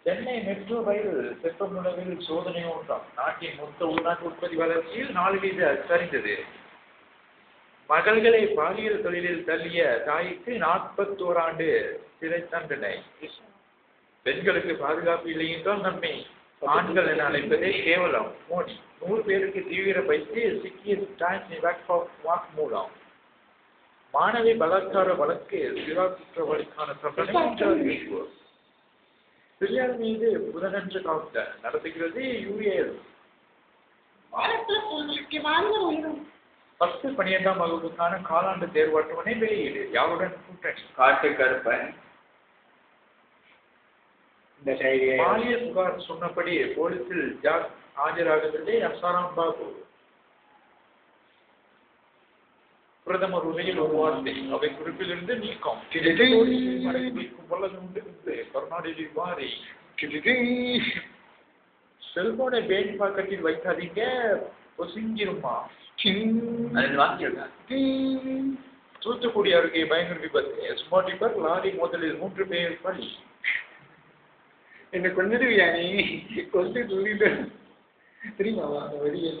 Chennai metro rail செப்பமுளவில் சோதனை ஓட்டம் நாட்டின் மொத்த உள்நாட்டு உற்பத்தி வளர்ச்சியில் 4% சரிந்தது. மகள்களை பாலியல் தொழிலில் தள்ளிய தாய்க்கு 41 ஆண்டு சிறை தண்டனை. பெண்களுக்கு பாதுகாப்பு இல்லை என்றால் நம்மை ஆண்கள் என அழைப்பதே கேவலம். மோடி 100 பேருக்கு தீவிர பயிற்சி சிக்கிய வாக்குமூலம். மாணவி பலாத்கார வழக்கு சிறா குற்றவாளிக்கான தண்டனை. பெரியார் மீது புதனன்று தாக்குதல் நடத்துகிறது UAL. 10, 12ஆம் வகுப்புக்கான காலாண்டு தேர்வு அட்டவணை வெளியீடு. யாருடன் கூட்டணி? காட்டு கருப்பன். பாலியல் புகார் சொன்னபடி போலீசில் ஆஜராகவில்லை அசாராம் பாபு. பிரதமர் உரையில் ஒரு வார்த்தை அவை குறிப்பிலிருந்து நீக்கம். கருணாநிதி வாரி செல்போனை பேண்ட் பாக்கெட்டில் வைக்காதீங்க பொசுங்கிருமா. தூத்துக்குடி அருகே பயங்கர விபத்து. ஸ்மார்ட் டிப்பர் லாரி மோதலில் 3 பேர் பலி. என்ன கொண்டுடுவியா நீ? கொண்டு தெரியுமாவா அந்த வழியை?